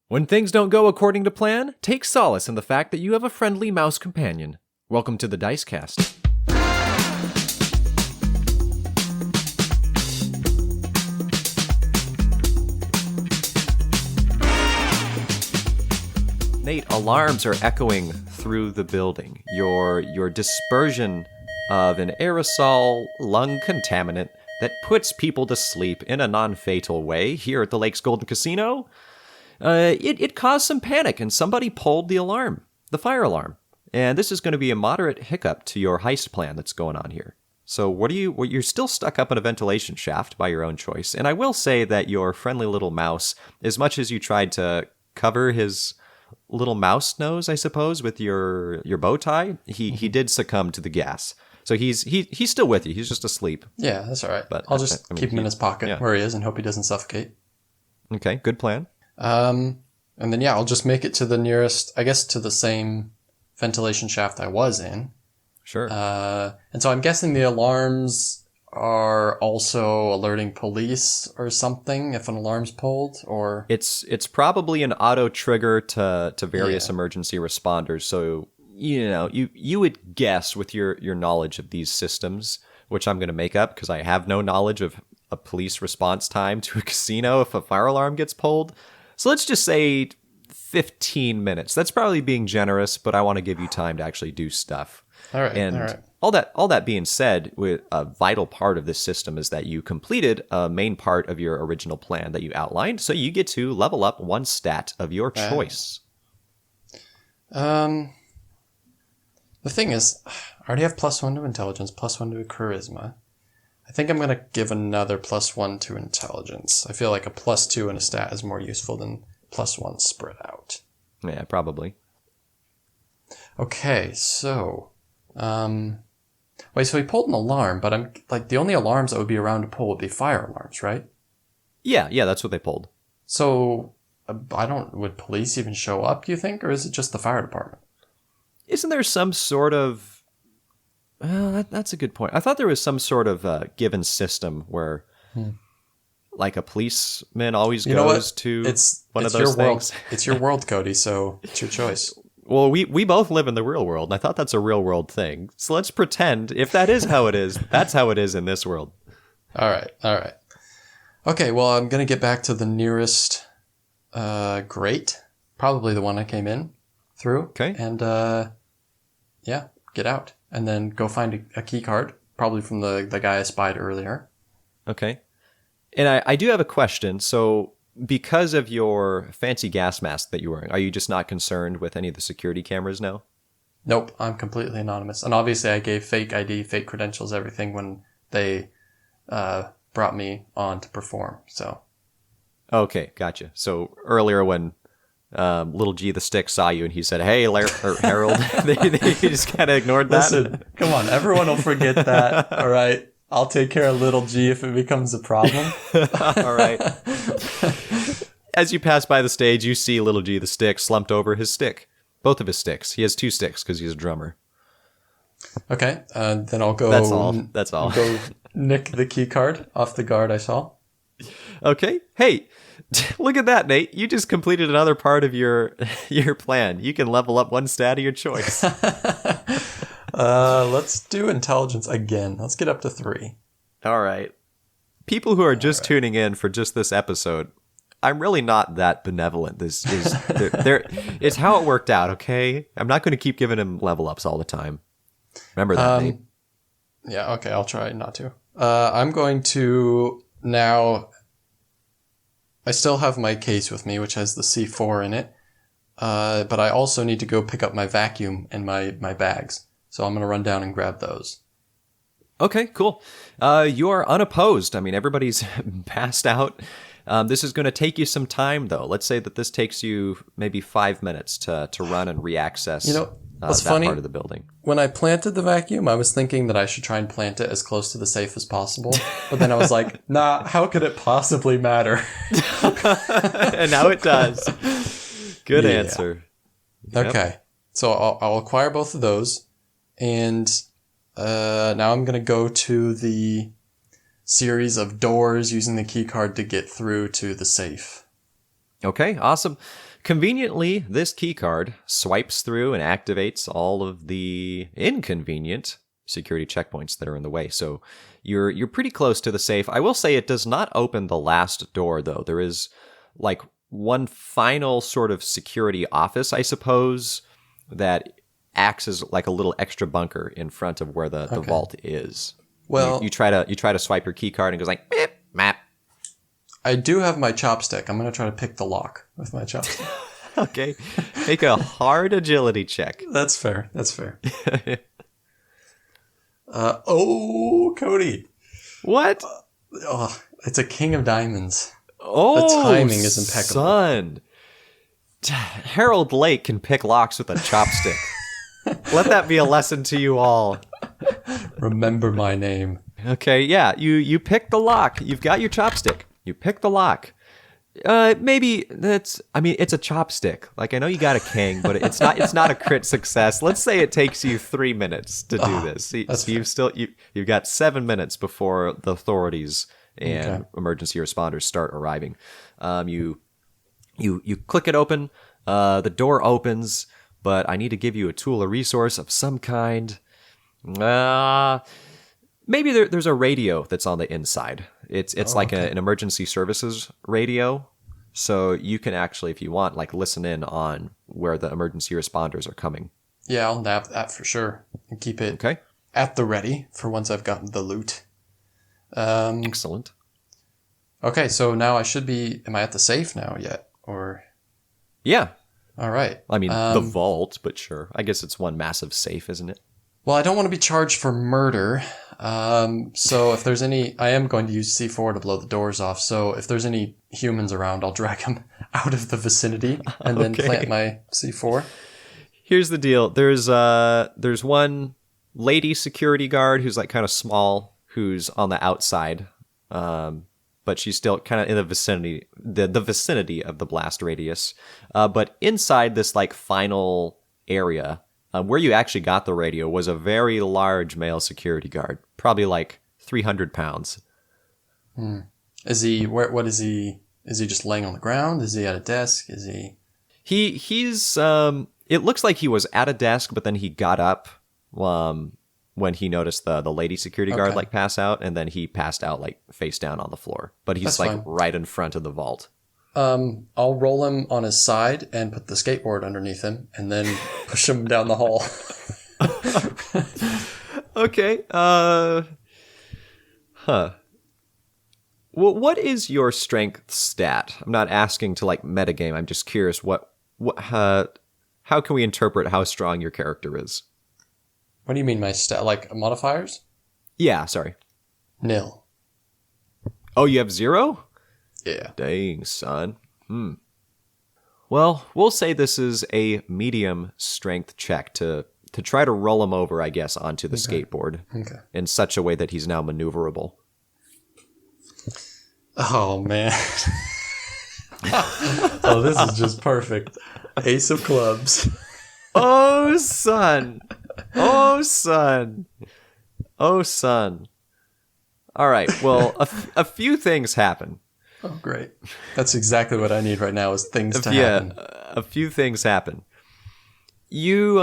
When things don't go according to plan, take solace in the fact that you have a friendly mouse companion. Welcome to the Dicecast. Nate, alarms are echoing through the building. Your dispersion of an aerosol lung contaminant that puts people to sleep in a non-fatal way here at the Lakes Golden Casino, it caused some panic, and somebody pulled the alarm, the fire alarm. And this is going to be a moderate hiccup to your heist plan that's going on here. So you're still stuck up in a ventilation shaft by your own choice. And I will say that your friendly little mouse, as much as you tried to cover his little mouse nose, I suppose, with your bow tie, he did succumb to the gas. So he's still with you. He's just asleep. Yeah, that's all right. But I'll just keep him in his pocket where he is and hope he doesn't suffocate. Okay, good plan. And then, I'll just make it to the nearest, I guess, to the same ventilation shaft I was in. Sure. And so I'm guessing the alarms are also alerting police or something if an alarm's pulled, or... It's probably an auto trigger to various emergency responders. So, you would guess with your knowledge of these systems, which I'm going to make up because I have no knowledge of a police response time to a casino if a fire alarm gets pulled. So let's just say 15 minutes. That's probably being generous, but I want to give you time to actually do stuff. All right. And all that being said, with a vital part of this system is that you completed a main part of your original plan that you outlined, so you get to level up one stat of your choice. The thing is, I already have +1 to intelligence, +1 to charisma. I think I'm going to give another +1 to intelligence. I feel like a +2 in a stat is more useful than +1 spread out. Yeah, probably. Okay, so... wait, so he pulled an alarm, but I'm like, the only alarms that would be around to pull would be fire alarms, right? Yeah, that's what they pulled. So, would police even show up, do you think? Or is it just the fire department? Isn't there some sort of... Well, that's a good point. I thought there was some sort of given system where, like, a policeman always goes to one of those things. It's your world, Cody, so it's your choice. Well, we both live in the real world, and I thought that's a real world thing. So let's pretend, if that is how it is, that's how it is in this world. All right. Okay, well, I'm going to get back to the nearest grate, probably the one I came in through. Okay. And, get out. And then go find a key card, probably from the guy I spied earlier. Okay. And I do have a question. So because of your fancy gas mask that you're wearing, are you just not concerned with any of the security cameras now? Nope, I'm completely anonymous. And obviously I gave fake ID, fake credentials, everything when they brought me on to perform. So. Okay, gotcha. So earlier when Little G the Stick saw you and he said, "Hey, Harold," they just kind of ignored that. Listen, come on, everyone will forget that. All right, I'll take care of Little G if it becomes a problem. All right. As you pass by the stage, you see Little G the Stick slumped over his stick. Both of his sticks. He has 2 sticks because he's a drummer. Okay, then I'll go... That's all. Go nick the key card off the guard I saw. Okay. Hey, look at that, Nate. You just completed another part of your plan. You can level up one stat of your choice. Let's do intelligence again. Let's get up to 3. All right. People who are just tuning in for just this episode, I'm really not that benevolent. This is it's how it worked out, okay? I'm not going to keep giving him level ups all the time. Remember that, Nate. Yeah, okay, I'll try not to. I'm going to now... I still have my case with me, which has the C4 in it. But I also need to go pick up my vacuum and my bags. So I'm going to run down and grab those. Okay, cool. You are unopposed. I mean, everybody's passed out. This is going to take you some time, though. Let's say that this takes you maybe 5 minutes to run and reaccess what's that funny? Part of the building. When I planted the vacuum, I was thinking that I should try and plant it as close to the safe as possible. But then I was like, nah, how could it possibly matter? And now it does. Good answer. Yep. Okay. So I'll acquire both of those. And now I'm going to go to the series of doors using the key card to get through to the safe. Okay, awesome. Conveniently, this keycard swipes through and activates all of the inconvenient security checkpoints that are in the way. So you're pretty close to the safe. I will say it does not open the last door though. There is like one final sort of security office, I suppose, that acts as like a little extra bunker in front of where the vault is. Well, you try to swipe your key card and it goes like beep, map. I do have my chopstick. I'm going to try to pick the lock with my chopstick. Okay. Make a hard agility check. That's fair. That's fair. Oh, Cody. What? Oh, it's a king of diamonds. Oh, the timing is impeccable. Son. Harold Lake can pick locks with a chopstick. Let that be a lesson to you all. Remember my name. Okay, yeah, you pick the lock. You've got your chopstick. You pick the lock. Maybe it's a chopstick. Like, I know you got a king, but it's not a crit success. Let's say it takes you 3 minutes to do this. So you've got 7 minutes before the authorities and emergency responders start arriving. You click it open. The door opens, but I need to give you a tool or resource of some kind. Maybe there's a radio that's on the inside. It's like an emergency services radio. So you can actually, if you want, like listen in on where the emergency responders are coming. Yeah, I'll nab that for sure. And keep it at the ready for once I've gotten the loot. Excellent. Okay, so now am I at the safe now yet? Or yeah. All right. I mean, the vault, but sure. I guess it's one massive safe, isn't it? Well, I don't want to be charged for murder. So if there's I am going to use C4 to blow the doors off. So if there's any humans around, I'll drag them out of the vicinity and then plant my C4. Here's the deal. There's one lady security guard who's like kind of small, who's on the outside. But she's still kind of in the vicinity, the vicinity of the blast radius. But inside this like final area, where you actually got the radio was a very large male security guard, probably like 300 pounds. Is he? What is he? Is he just laying on the ground? Is he at a desk? Is he? He's. It looks like he was at a desk, but then he got up when he noticed the lady security guard like pass out, and then he passed out like face down on the floor. But he's like right in front of the vault. I'll roll him on his side and put the skateboard underneath him, and then push him down the hall. Okay. Well, what is your strength stat? I'm not asking to like metagame. I'm just curious. How can we interpret how strong your character is? What do you mean my stat? Like modifiers? Yeah. Sorry. 0. Oh, you have 0? Yeah. Dang, son. Well, we'll say this is a medium strength check to try to roll him over, I guess, onto the skateboard in such a way that he's now maneuverable. Oh, man. Oh, this is just perfect. Ace of clubs. Oh, son. Oh, son. Oh, son. All right, well, a few things happen. Oh, great. That's exactly what I need right now is things to happen. Yeah, a few things happen. You,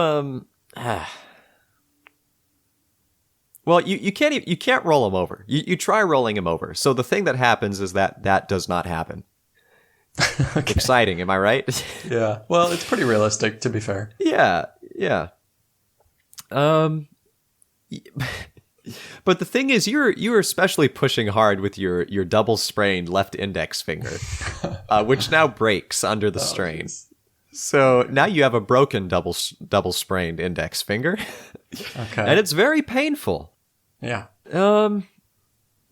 well, you can't roll him over. You try rolling him over. So the thing that happens is that does not happen. Exciting, am I right? Yeah. Well, it's pretty realistic, to be fair. Yeah. But the thing is, you're especially pushing hard with your double sprained left index finger, which now breaks under the strain. Geez. So now you have a broken double sprained index finger, and it's very painful. Yeah.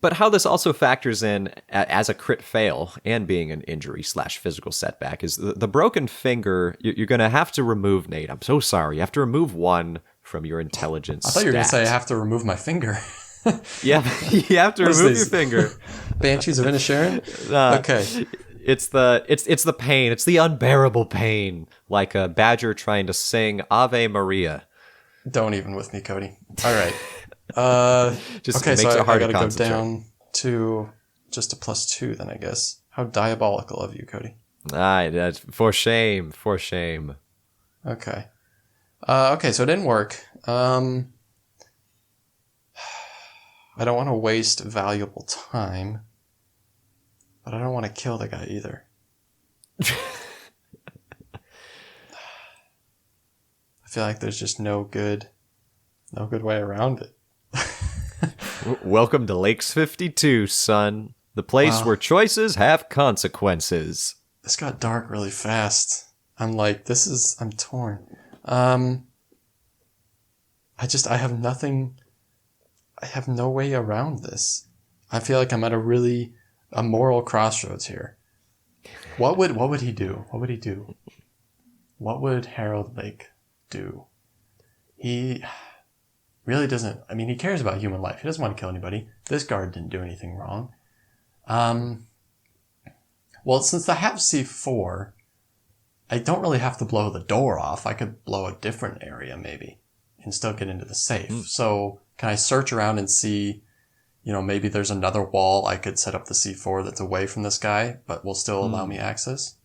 But how this also factors in as a crit fail and being an injury / physical setback is the broken finger. You're going to have to remove, Nate. I'm so sorry. You have to remove 1 from your intelligence. I thought you were going to say I have to remove my finger. Yeah, you have to remove your finger. Banshees of Inisherin? Okay. It's the pain. It's the unbearable pain, like a badger trying to sing Ave Maria. Don't even with me, Cody. All right. Just okay, makes so it hard I to gotta go concentrate. down to just a +2 then, I guess. How diabolical of you, Cody. That's for shame, for shame. Okay. Okay, so it didn't work. I don't want to waste valuable time, but I don't want to kill the guy either. I feel like there's just no good way around it. Welcome to Lakes 52, son. The place where choices have consequences. This got dark really fast. I'm torn. I have nothing. I have no way around this. I feel like I'm at a moral crossroads here. What would he do? What would he do? What would Harold Lake do? He really doesn't. I mean, he cares about human life. He doesn't want to kill anybody. This guard didn't do anything wrong. Well, since I have C4, I don't really have to blow the door off. I could blow a different area maybe and still get into the safe. So can I search around and see, maybe there's another wall I could set up the C4 that's away from this guy, but will still allow me access?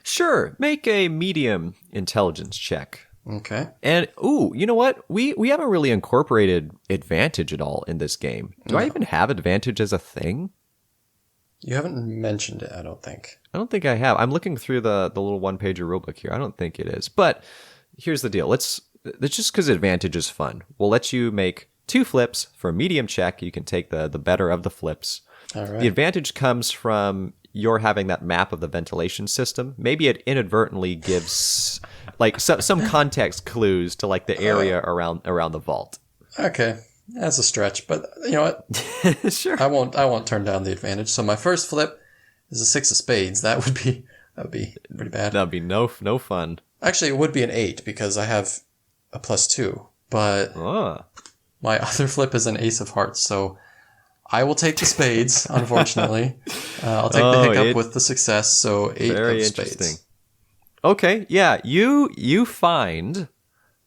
Sure. Make a medium intelligence check. Okay. And, you know what? We haven't really incorporated advantage at all in this game. Do I even have advantage as a thing? You haven't mentioned it, I don't think. I don't think I have. I'm looking through the little one-pager rulebook here. I don't think it is. But here's the deal. It's just because advantage is fun. We'll let you make 2 flips for a medium check. You can take the better of the flips. All right. The advantage comes from your having that map of the ventilation system. Maybe it inadvertently gives like some context clues to like the area around the vault. Okay. That's a stretch, but you know what? Sure. I won't turn down the advantage. So my first flip is a 6 of spades. That would be pretty bad. That'd be no fun. Actually, it would be an 8 because I have a +2. But my other flip is an ace of hearts. So I will take the spades, unfortunately. I'll take the hiccup with the success. So 8 very of interesting. spades. Okay, yeah, you find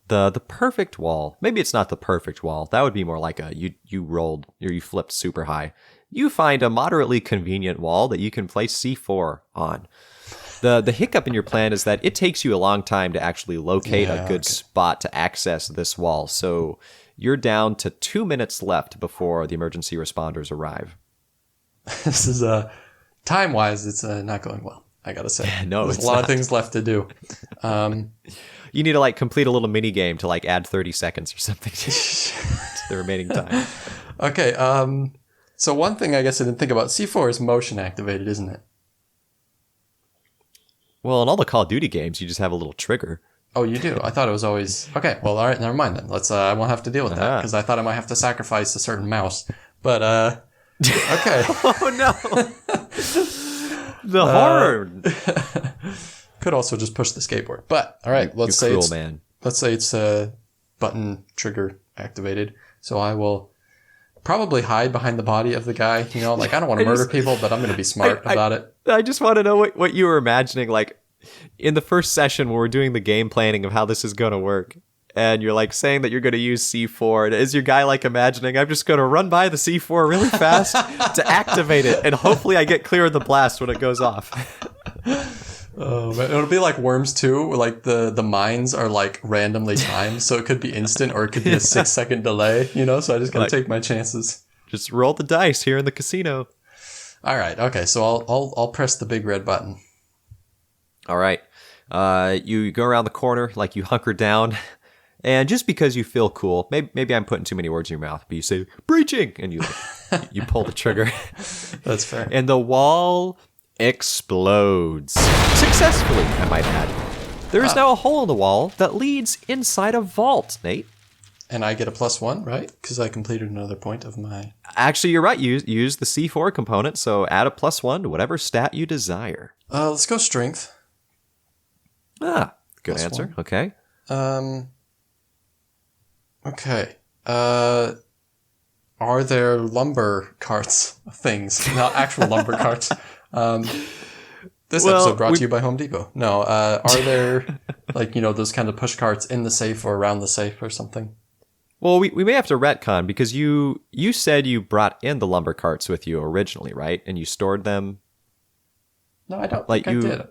the perfect wall. Maybe it's not the perfect wall. That would be more like you rolled or you flipped super high. You find a moderately convenient wall that you can place C4 on. The hiccup in your plan is that it takes you a long time to actually locate a good spot to access this wall. So you're down to 2 minutes left before the emergency responders arrive. This is time-wise, it's not going well, I gotta say. No, there's a lot of things left to do. You need to like complete a little mini game to like add 30 seconds or something to the remaining time. Okay, so one thing I guess I didn't think about, C4 is motion activated, isn't it? Well, in all the Call of Duty games, you just have a little trigger. Oh, you do? I thought it was always... Okay, well, all right, never mind then. I won't have to deal with that, because I thought I might have to sacrifice a certain mouse. But, okay. Oh, no. The horror. Could also just push the skateboard. But, all right, let's say it's button trigger activated. So I will probably hide behind the body of the guy. I don't want to murder people, but I'm going to be smart about it. I just want to know what you were imagining, like, in the first session when we're doing the game planning of how this is going to work. And you're, like, saying that you're going to use C4. And is your guy, like, imagining, I'm just going to run by the C4 really fast to activate it. And hopefully I get clear of the blast when it goes off. Oh, man. It'll be like Worms 2, where like the mines are like randomly timed, so it could be instant or it could be a 6-second delay, so I just gotta take my chances. Just roll the dice here in the casino. All right, okay, so I'll press the big red button. All right. You go around the corner, like you hunker down, and just because you feel cool, maybe I'm putting too many words in your mouth, but you say, breaching, and you pull the trigger. That's fair. And the wall explodes. Successfully, I might add. There is now a hole in the wall that leads inside a vault, Nate. And I get a +1, right? Because I completed another point of my... Actually, you're right. Use the C4 component, so add a +1 to whatever stat you desire. Let's go strength. Good answer. +1. Okay. Okay. Are there lumber carts things? Not actual lumber carts. This episode brought to you by Home Depot. No, are there those kind of push carts in the safe or around the safe or something? Well, we may have to retcon because you said you brought in the lumber carts with you originally, right? And you stored them No, I don't Like think I did.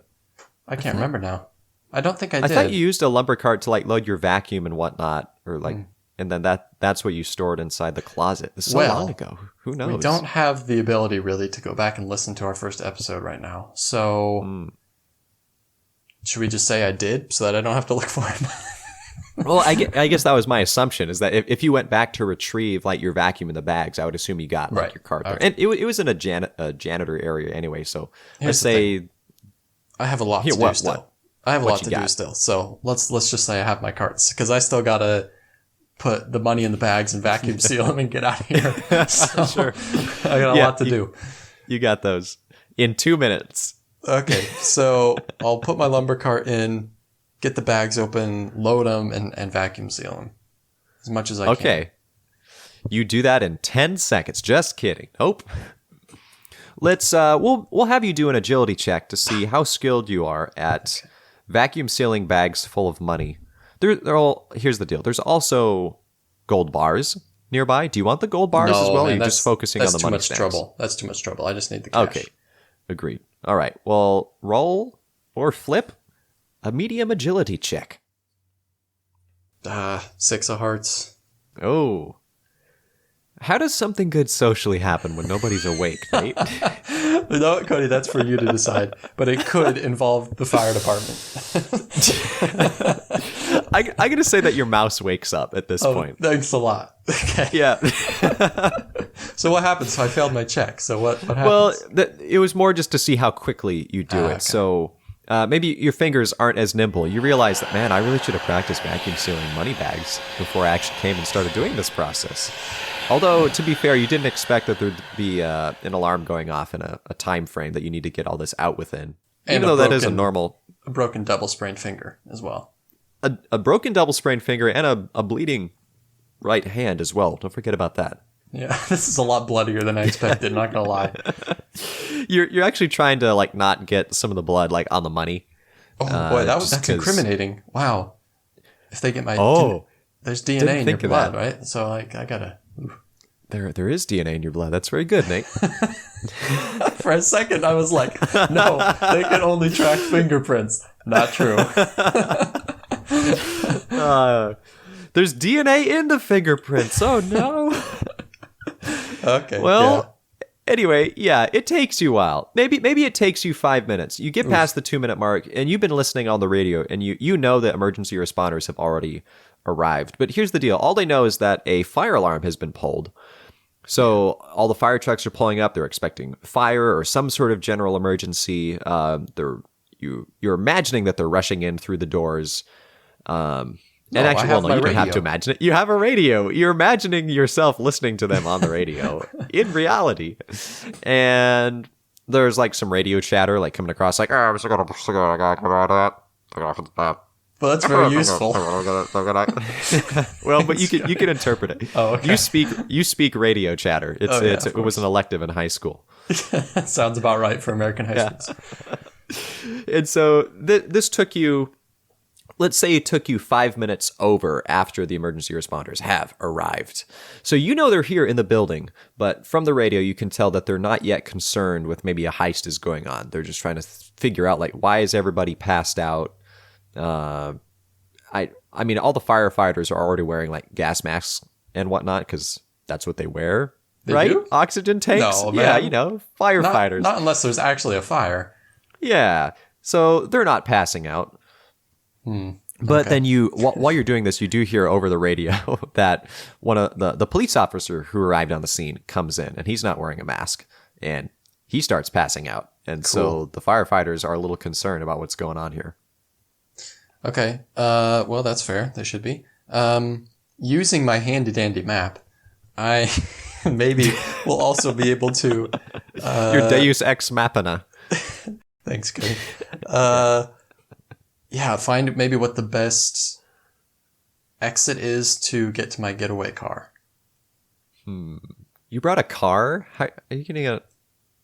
I can't remember now. I don't think I did. I thought you used a lumber cart to like load your vacuum and whatnot, or like, and then that's what you stored inside the closet. It's so long ago. Who knows? We don't have the ability really to go back and listen to our first episode right now. So should we just say I did so that I don't have to look for it? Well, I guess that was my assumption, is that if you went back to retrieve like your vacuum in the bags, I would assume you got like your cart there. And it was in a janitor area anyway. So let's say I have a lot to do still. I have a lot to do still. So let's just say I have my carts, because I still gotta put the money in the bags and vacuum seal them and get out of here. So Sure. I got a lot to do. You got those in 2 minutes. Okay, so I'll put my lumber cart in, get the bags open, load them, and vacuum seal them as much as I can. Okay. You do that in 10 seconds. Just kidding. Nope. Let's we'll have you do an agility check to see how skilled you are at vacuum sealing bags full of money. Here's the deal. There's also gold bars nearby. Do you want the gold bars as well? Or are you just focusing on the money stacks? That's too much trouble. I just need the cash. Okay. Agreed. All right. Well, roll or flip a medium agility check. 6 of hearts. Oh. How does something good socially happen when nobody's awake, Nate? No, Cody, that's for you to decide. But it could involve the fire department. I'm going to say that your mouse wakes up at this point. Thanks a lot. Okay. Yeah. So what happens? So I failed my check. So what happens? Well, it was more just to see how quickly you do it. Okay. So maybe your fingers aren't as nimble. You realize that, man, I really should have practiced vacuum sealing money bags before I actually came and started doing this process. Although, to be fair, you didn't expect that there'd be an alarm going off in a time frame that you need to get all this out within. Even though that is a normal... A broken double sprained finger as well. A broken double sprained finger and a bleeding right hand as well. Don't forget about that. Yeah, this is a lot bloodier than I expected, not gonna lie. You're actually trying to like not get some of the blood like on the money. Oh boy, that's incriminating. Wow. If they get my... there's DNA in your blood, right? So like I gotta... There is DNA in your blood. That's very good, Nate. For a second, I was like, no, they can only track fingerprints. Not true. There's DNA in the fingerprints. Oh, no. Okay. Well, anyway, yeah, it takes you a while. Maybe it takes you 5 minutes. You get past the 2-minute mark, and you've been listening on the radio, and you know that emergency responders have already arrived. But here's the deal. All they know is that a fire alarm has been pulled. So all the fire trucks are pulling up. They're expecting fire or some sort of general emergency. You're imagining that they're rushing in through the doors. And actually, you don't have to imagine it. You have a radio. You're imagining yourself listening to them on the radio in reality. And there's like some radio chatter like coming across like, Well, that's very useful. Well, but you can interpret it. Oh, okay. You speak radio chatter. It was an elective in high school. Sounds about right for American high schools. And so this took you, let's say it took you 5 minutes over after the emergency responders have arrived. So you know they're here in the building, but from the radio you can tell that they're not yet concerned with maybe a heist is going on. They're just trying to figure out like, why is everybody passed out? I mean, all the firefighters are already wearing like gas masks and whatnot because that's what they wear, right? Do? Oxygen tanks. No, yeah, man. Firefighters. Not unless there's actually a fire. Yeah, so they're not passing out. But then while you're doing this, you do hear over the radio that one of the police officer who arrived on the scene comes in, and he's not wearing a mask, and he starts passing out. And so the firefighters are a little concerned about what's going on here. Okay. Well, that's fair. They should be. Using my handy-dandy map, I maybe will also be able to... Your Deus Ex Machina. Thanks, Cody. Yeah, find maybe what the best exit is to get to my getaway car. You brought a car? How, are you getting a...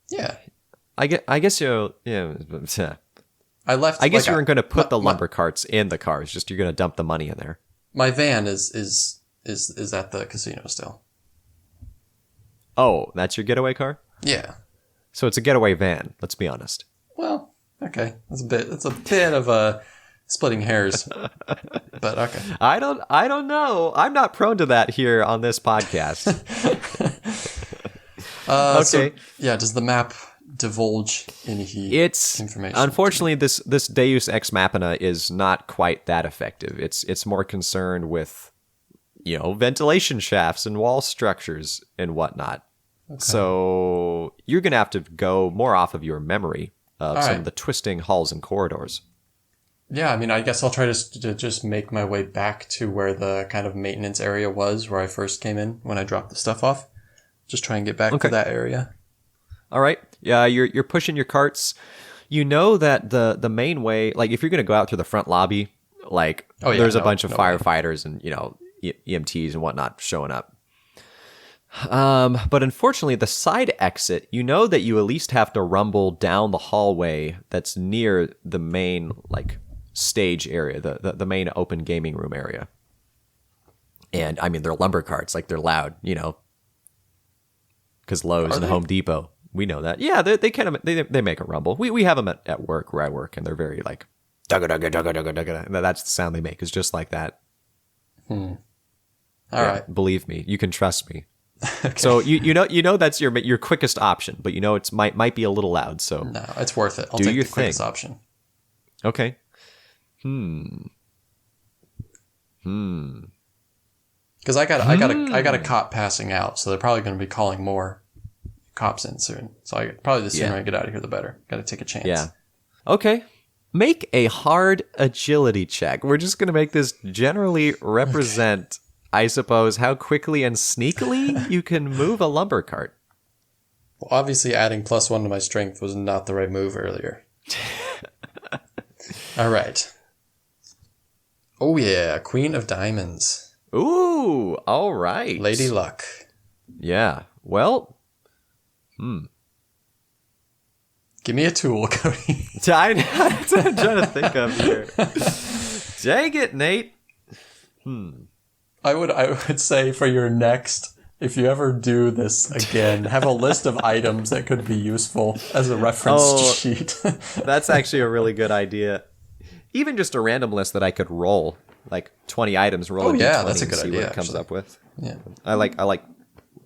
Yeah. I guess you're... Yeah. I left... I guess you weren't going to put the lumber carts in the cars. Just you're going to dump the money in there. My van is at the casino still. Oh, that's your getaway car? Yeah. So it's a getaway van, let's be honest. Well, okay. It's a bit of a splitting hairs. But okay. I don't know. I'm not prone to that here on this podcast. Okay. Okay. Yeah, does the map divulge any It's information? unfortunately this Deus Ex Machina is not quite that effective. It's more concerned with, ventilation shafts and wall structures and whatnot. Okay. So you're gonna have to go more off of your memory of some of the twisting halls and corridors. Yeah, I mean, I guess I'll try to just make my way back to where the kind of maintenance area was where I first came in when I dropped the stuff off. Just try and get back to that area. All right. Yeah, you're pushing your carts. You know that the main way, like if you're going to go out through the front lobby, there's a bunch of firefighters and, EMTs and whatnot showing up. But unfortunately, the side exit, you know that you at least have to rumble down the hallway that's near the main, stage area, the main open gaming room area. And, I mean, they're lumber carts, they're loud, because Lowe's and Home Depot, we know that. Yeah, they kind of they make a rumble. We have them at work where I work, and they're very dugga dugga dugga dugga dugga. That's the sound they make. It's just like that. All right, believe me, you can trust me. Okay. So you know that's your quickest option, but it's might be a little loud. So no, it's worth it. I'll take the quickest option. Okay. Because I got a cop passing out, so they're probably going to be calling more cops in soon. So probably the sooner I get out of here, the better. Got to take a chance. Yeah. Okay. Make a hard agility check. We're just going to make this generally represent, I suppose, how quickly and sneakily you can move a lumber cart. Well, obviously adding +1 to my strength was not the right move earlier. All right. Oh yeah, Queen of Diamonds. Ooh, all right. Lady Luck. Yeah. Well, Give me a tool, Cody. I'm trying to think of here. Dang it, Nate. I would say for your next, if you ever do this again, have a list of items that could be useful as a reference sheet. That's actually a really good idea. Even just a random list that I could roll. 20 items, roll a d20 that's a good and see idea, what it comes up with. Yeah. I like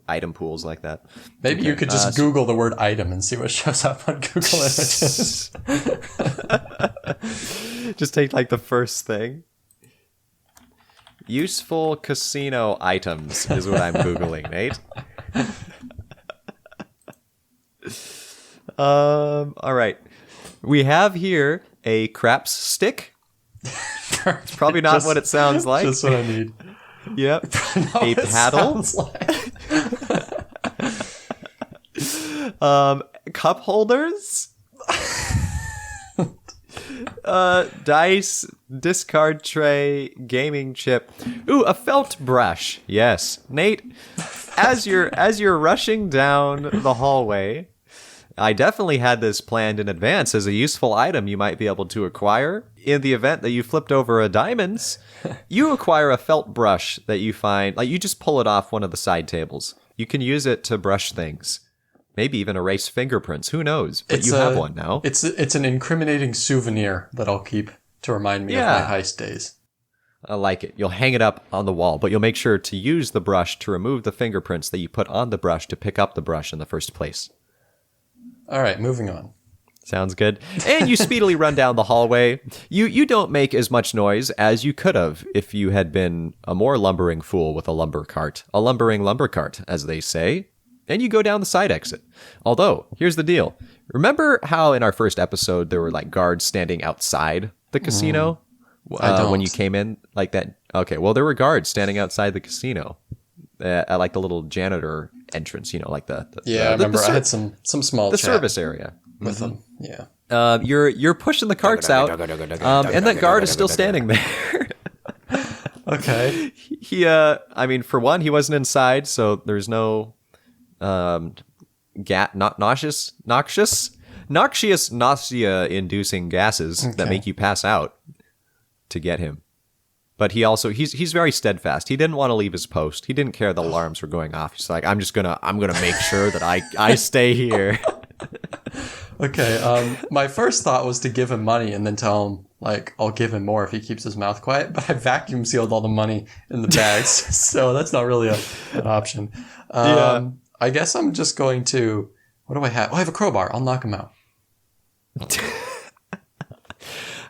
item pools like that. Maybe you could just Google the word item and see what shows up on Google Images. Just take the first thing. Useful casino items is what I'm Googling, Nate. All right. We have here a craps stick. It's probably not what it sounds like. Just what I need. Yep. A paddle. Cup holders. Dice, discard tray, gaming chip. Ooh, a felt brush. Yes. Nate, as you're rushing down the hallway, I definitely had this planned in advance as a useful item you might be able to acquire. In the event that you flipped over a diamonds, you acquire a felt brush that you find, you just pull it off one of the side tables. You can use it to brush things. Maybe even erase fingerprints. Who knows? But you have one now. It's an incriminating souvenir that I'll keep to remind me of my heist days. I like it. You'll hang it up on the wall, but you'll make sure to use the brush to remove the fingerprints that you put on the brush to pick up the brush in the first place. All right, moving on. Sounds good. And you speedily run down the hallway. You don't make as much noise as you could have if you had been a more lumbering fool with a lumber cart. A lumbering lumber cart, as they say. And you go down the side exit. Although, here's the deal. Remember how in our first episode there were guards standing outside the casino? When you came in like that? Okay, well there were guards standing outside the casino. At the little janitor entrance, I remember I had some small chat service area with them. Yeah. You're pushing the carts out, and that guard is still standing there. Okay. He, for one, he wasn't inside, so there's no noxious, nausea-inducing gases that make you pass out to get him. But he's very steadfast. He didn't want to leave his post. He didn't care the alarms were going off. He's like, I'm gonna make sure that I stay here. Okay, my first thought was to give him money and then tell him, like, I'll give him more if he keeps his mouth quiet, but I vacuum sealed all the money in the bags, so that's not really an option. I guess I'm just going to... What do I have? Oh, I have a crowbar. I'll knock him out.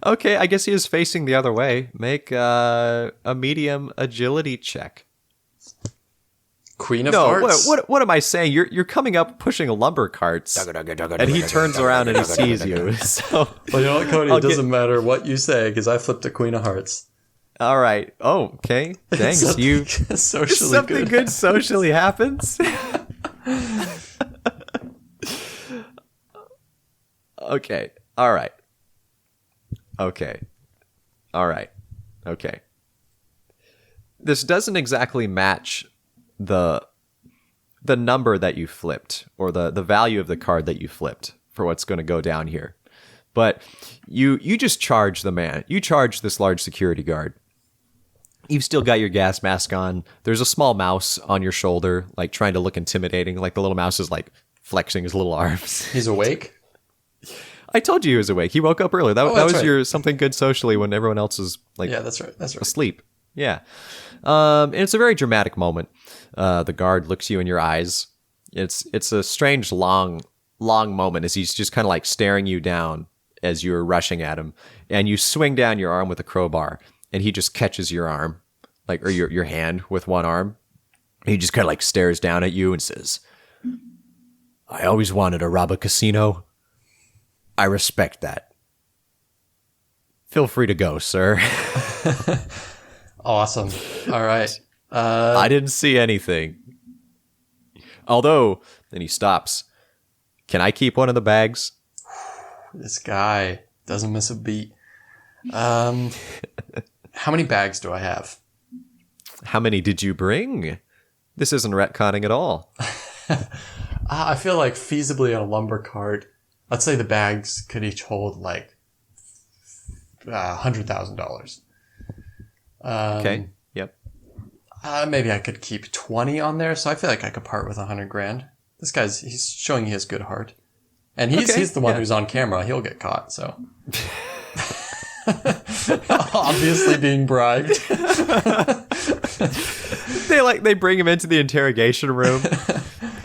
Okay, I guess he is facing the other way. Make a medium agility check. Queen of Hearts? What am I saying? You're coming up pushing lumber carts, and he turns around and he sees you. So, well, you know what, Cody? It doesn't matter what you say, because I flipped a Queen of Hearts. All right. Oh, okay. Dang, something good socially happens. Okay. All right. Okay. All right. Okay. This doesn't exactly match the number that you flipped, or the value of the card that you flipped for what's going to go down here. But you just charge the man. You charge this large security guard. You've still got your gas mask on. There's a small mouse on your shoulder, like trying to look intimidating. Like the little mouse is like flexing his little arms. He's awake? I told you he was awake. He woke up early. That was right. Your something good socially when everyone else is like that's right. asleep. Yeah. And it's a very dramatic moment. The guard looks you in your eyes. It's a strange long moment as he's just kind of like staring you down as you're rushing at him. And you swing down your arm with a crowbar, and he just catches your arm, like, or your hand with one arm. He just kind of like stares down at you and says, "I always wanted to rob a casino. I respect that. Feel free to go, sir." Awesome. All right. I didn't see anything. Although, then he stops. Can I keep one of the bags? This guy doesn't miss a beat. How many bags do I have? How many did you bring? This isn't retconning at all. I feel like feasibly on a lumber cart, let's say the bags could each hold like $100,000. Okay. Yep. Maybe I could keep 20 on there, so I feel like I could part with $100,000. This he's showing he has good heart, and he's the one who's on camera. He'll get caught, so obviously being bribed. They bring him into the interrogation room.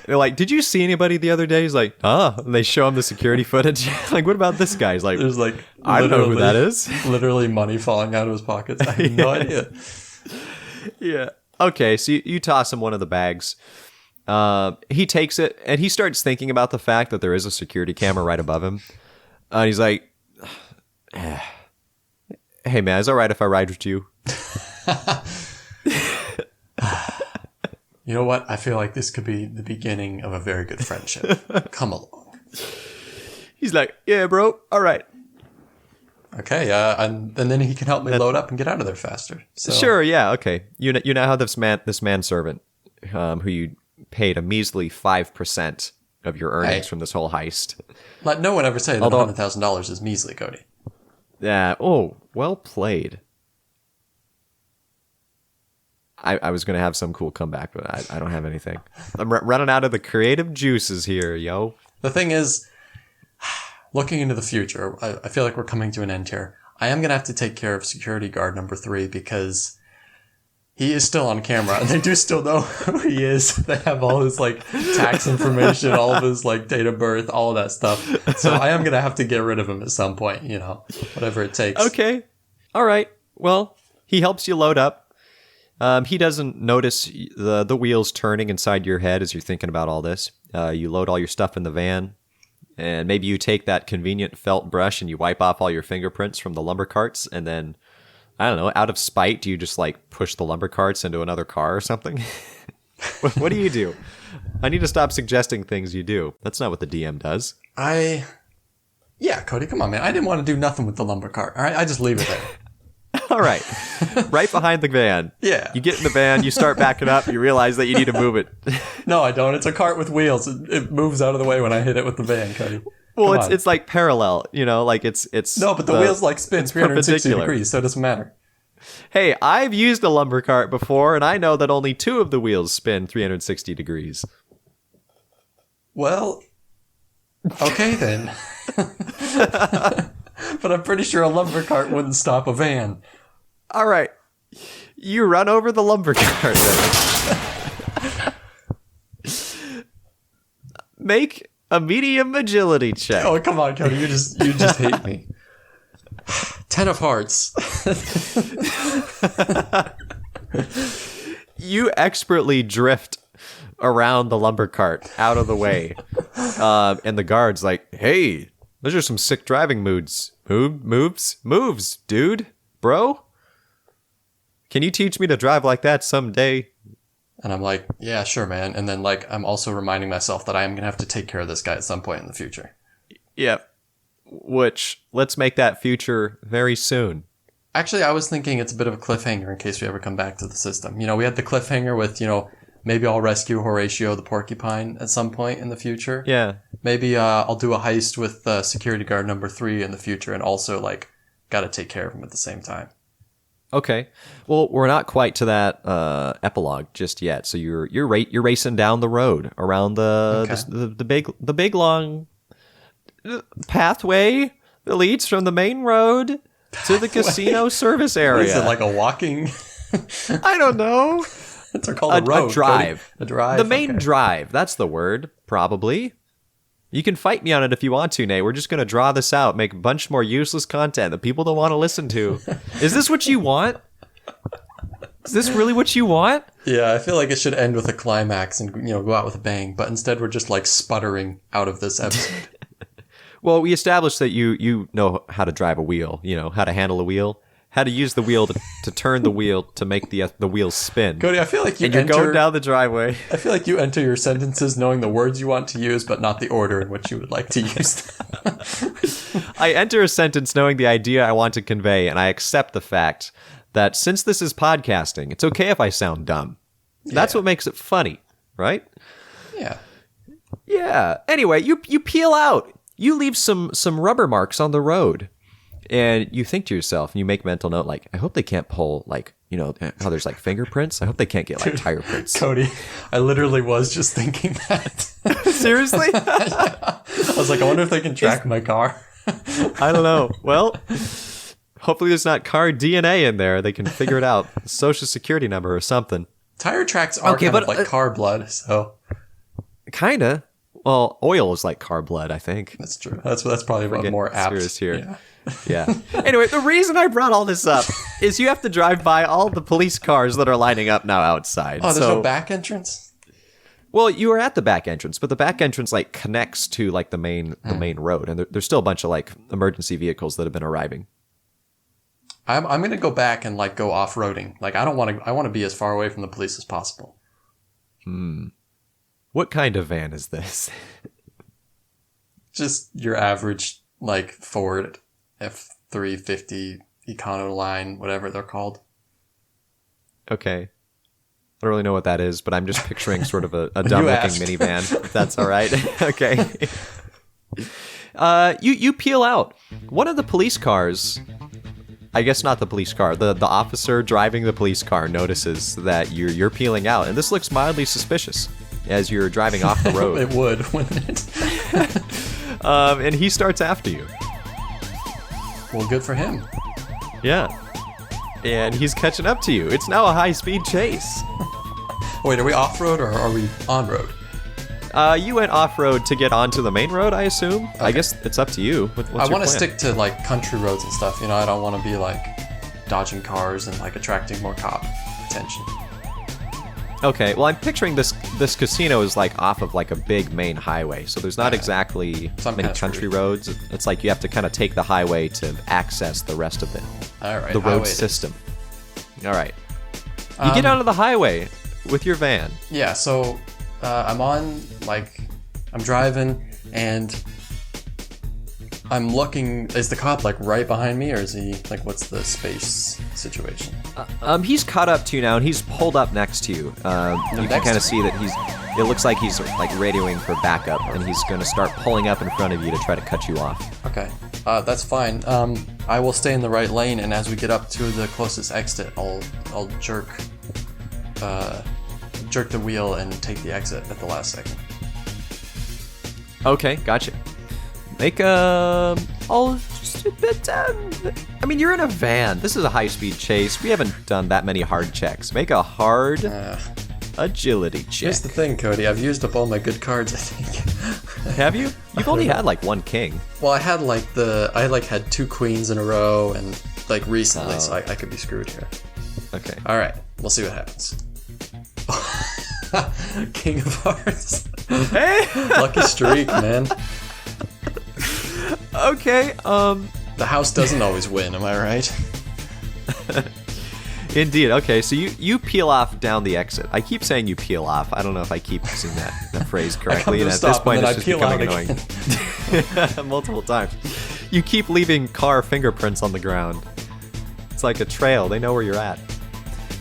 They're like, "Did you see anybody the other day?" He's like, and they show him the security footage. Like, what about this guy? He's like, there's like, I don't know who that is. Literally money falling out of his pockets. I have no idea. Yeah. Okay, so you toss him one of the bags. He takes it, and he starts thinking about the fact that there is a security camera right above him. And he's like, "Hey, man, is it all right if I ride with you?" You know what? I feel like this could be the beginning of a very good friendship. Come along. He's like, "Yeah, bro. All right." Okay, and then he can help me load up and get out of there faster. So. Sure, yeah, okay. You now have this manservant, who you paid a measly 5% of your earnings from this whole heist. Let no one ever say that $100,000 is measly, Cody. Yeah. Oh, well played. I was going to have some cool comeback, but I don't have anything. I'm running out of the creative juices here, yo. The thing is, looking into the future, I feel like we're coming to an end here. I am going to have to take care of security guard number 3 because he is still on camera and they do still know who he is. They have all his like tax information, all of his like date of birth, all of that stuff. So I am going to have to get rid of him at some point, whatever it takes. Okay. All right. Well, he helps you load up. He doesn't notice the wheels turning inside your head as you're thinking about all this. You load all your stuff in the van. And maybe you take that convenient felt brush and you wipe off all your fingerprints from the lumber carts, and then, I don't know, out of spite, do you just like push the lumber carts into another car or something? What do you do? I need to stop suggesting things you do. That's not what the DM does. Yeah, Cody, come on, man. I didn't want to do nothing with the lumber cart. All right, I just leave it there. All right. Right behind the van. Yeah. You get in the van, you start backing up, you realize that you need to move it. No, I don't. It's a cart with wheels. It moves out of the way when I hit it with the van, Cody. Well, it's like parallel, like it's No, but the wheels like spin 360 degrees, so it doesn't matter. Hey, I've used a lumber cart before, and I know that only 2 of the wheels spin 360 degrees. Well, okay then. But I'm pretty sure a lumber cart wouldn't stop a van. All right. You run over the lumber cart then. Make a medium agility check. Oh, come on, Cody. You just hate me. 10 of hearts. You expertly drift around the lumber cart out of the way. And the guard's like, hey, those are some sick driving moves, dude, bro. Can you teach me to drive like that someday? And I'm like, yeah, sure, man. And then, like, I'm also reminding myself that I am going to have to take care of this guy at some point in the future. Yep. Which, let's make that future very soon. Actually, I was thinking it's a bit of a cliffhanger in case we ever come back to the system. You know, we had the cliffhanger with, you know, maybe I'll rescue Horatio the porcupine at some point in the future. Yeah. Maybe I'll do a heist with security guard number 3 in the future and also, like, got to take care of him at the same time. Okay. Well, we're not quite to that epilogue just yet. So you're racing down the road around the big long pathway that leads from the main road to the casino service area. Is it like a walking? I don't know. It's called a road. A drive. A drive. The main drive. That's the word, probably. You can fight me on it if you want to, Nate. We're just going to draw this out, make a bunch more useless content that people don't want to listen to. Is this what you want? Is this really what you want? Yeah, I feel like it should end with a climax and, you know, go out with a bang. But instead, we're just like sputtering out of this episode. Well, we established that you know how to drive a wheel, you know, how to handle a wheel, how to use the wheel to turn the wheel to make the wheel spin. Cody, I feel like you're going down the driveway. I feel like you enter your sentences knowing the words you want to use, but not the order in which you would like to use them. I enter a sentence knowing the idea I want to convey, and I accept the fact that since this is podcasting, it's okay if I sound dumb. That's what makes it funny, right? Yeah. Yeah. Anyway, you peel out. You leave some rubber marks on the road. And you think to yourself, and you make mental note, like, I hope they can't pull, like, you know, how there's, like, fingerprints. I hope they can't get, like, tire prints. Cody, I literally was just thinking that. Seriously? Yeah. I was like, I wonder if they can track my car. I don't know. Well, hopefully there's not car DNA in there. They can figure it out. Social security number or something. Tire tracks are kind of like car blood, so. Kinda. Well, oil is like car blood, I think. That's true. That's probably what more apt. Here. Yeah. Anyway, the reason I brought all this up is you have to drive by all the police cars that are lining up now outside. Oh, there's no back entrance? Well, you are at the back entrance, but the back entrance like connects to like the main road, and there's still a bunch of like emergency vehicles that have been arriving. I'm gonna go back and like go off-roading. Like I want to be as far away from the police as possible. What kind of van is this? Just your average like Ford F350 Econoline, whatever they're called. Okay. I don't really know what that is, but I'm just picturing sort of a dumb-looking minivan, if that's all right. Okay. You peel out. One of the police cars, I guess not the police car, the officer driving the police car notices that you're peeling out, and this looks mildly suspicious as you're driving off the road. It would, wouldn't it? And he starts after you. Well, good for him. Yeah. And he's catching up to you. It's now a high-speed chase. Wait, are we off-road or are we on-road? You went off-road to get onto the main road, I assume. Okay. I guess it's up to you. I want to stick to, like, country roads and stuff. You know, I don't want to be, like, dodging cars and, like, attracting more cop attention. Okay, well, I'm picturing this casino is, like, off of, like, a big main highway. So there's not exactly many country roads. It's like you have to kind of take the highway to access the rest of the road system. All right. You get onto the highway with your van. Yeah, so I'm driving, and I'm looking. Is the cop, like, right behind me, or is he, like, what's the space situation? He's caught up to you now, and he's pulled up next to you. You can kind of see that it looks like he's, like, radioing for backup, and he's going to start pulling up in front of you to try to cut you off. Okay, that's fine. I will stay in the right lane, and as we get up to the closest exit, I'll jerk the wheel and take the exit at the last second. Okay, gotcha. Make a... I mean, you're in a van. This is a high-speed chase. We haven't done that many hard checks. Make a hard agility check. Here's the thing, Cody. I've used up all my good cards, I think. Have you? You've only had like one king. Well, I had had 2 queens in a row, and like recently, so I could be screwed here. Okay. All right, we'll see what happens. King of Hearts. Hey! Lucky streak, man. Okay, The house doesn't always win, am I right? Indeed. Okay, so you peel off down the exit. I keep saying you peel off. I don't know if I keep using that phrase correctly, and at this point it's just becoming annoying. Multiple times. You keep leaving car fingerprints on the ground. It's like a trail. They know where you're at.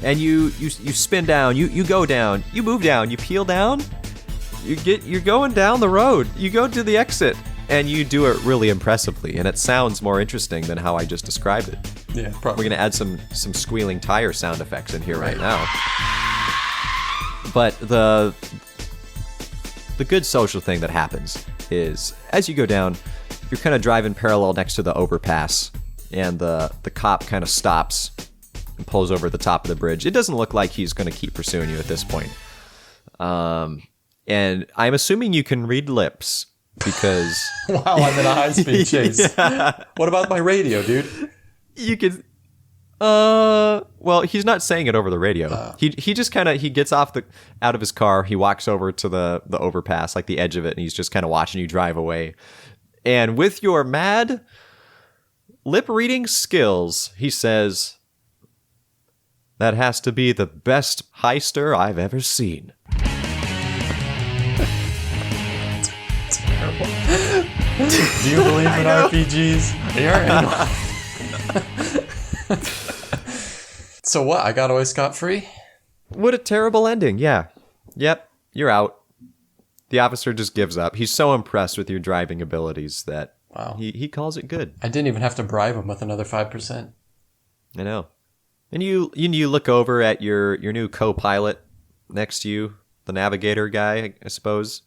And you spin down. You go down. You move down. You peel down. You're going down the road. You go to the exit. And you do it really impressively, and it sounds more interesting than how I just described it. Yeah, probably. We're going to add some squealing tire sound effects in here right now. But the good social thing that happens is, as you go down, you're kind of driving parallel next to the overpass, and the cop kind of stops and pulls over the top of the bridge. It doesn't look like he's going to keep pursuing you at this point. And I'm assuming you can read lips. Because wow, I'm in a high-speed chase. Yeah. What about my radio, dude? You could well, he's not saying it over the radio. He just kind of gets out of his car, he walks over to the overpass, like the edge of it, and he's just kind of watching you drive away. And with your mad lip reading skills, he says, "That has to be the best heister I've ever seen." Do you believe in RPGs? So what? I got away scot-free? What a terrible ending. Yeah. Yep. You're out. The officer just gives up. He's so impressed with your driving abilities that he calls it good. I didn't even have to bribe him with another 5%. I know. And you look over at your new co-pilot next to you, the navigator guy, I suppose.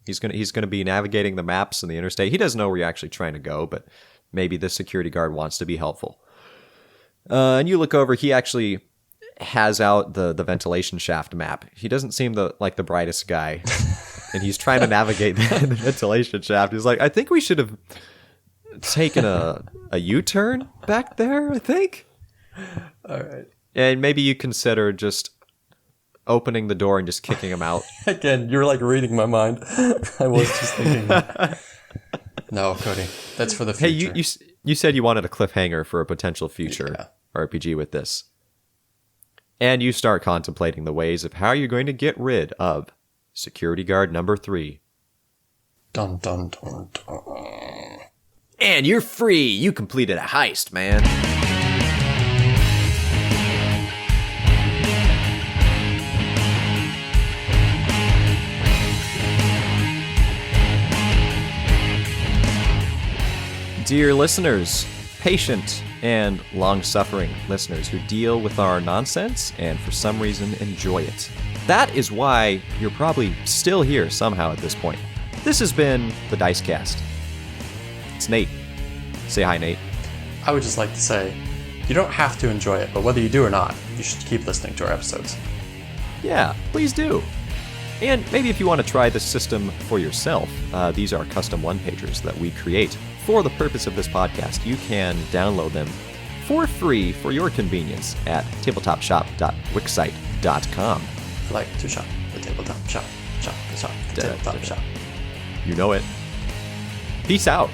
He's gonna be navigating the maps and the interstate. He doesn't know where you're actually trying to go, but maybe the security guard wants to be helpful. And you look over. He actually has out the ventilation shaft map. He doesn't seem like the brightest guy, and he's trying to navigate the ventilation shaft. He's like, I think we should have taken a U-turn back there. I think. All right. And maybe you consider just opening the door and just kicking him out. Again, you're like reading my mind. I was just thinking that. No, Cody, that's for the future. Hey, you said you wanted a cliffhanger for a potential future RPG with this. And you start contemplating the ways of how you're going to get rid of security guard number 3. Dun, dun, dun, dun. And you're free. You completed a heist, man. Dear listeners, patient and long-suffering listeners who deal with our nonsense and for some reason enjoy it. That is why you're probably still here somehow at this point. This has been the Dicecast. It's Nate. Say hi, Nate. I would just like to say, you don't have to enjoy it, but whether you do or not, you should keep listening to our episodes. Yeah, please do. And maybe if you want to try this system for yourself, these are custom one-pagers that we create for the purpose of this podcast. You can download them for free for your convenience at tabletopshop.wixsite.com. Like to shop the tabletop shop, shop the tabletop shop. You know it. Peace out.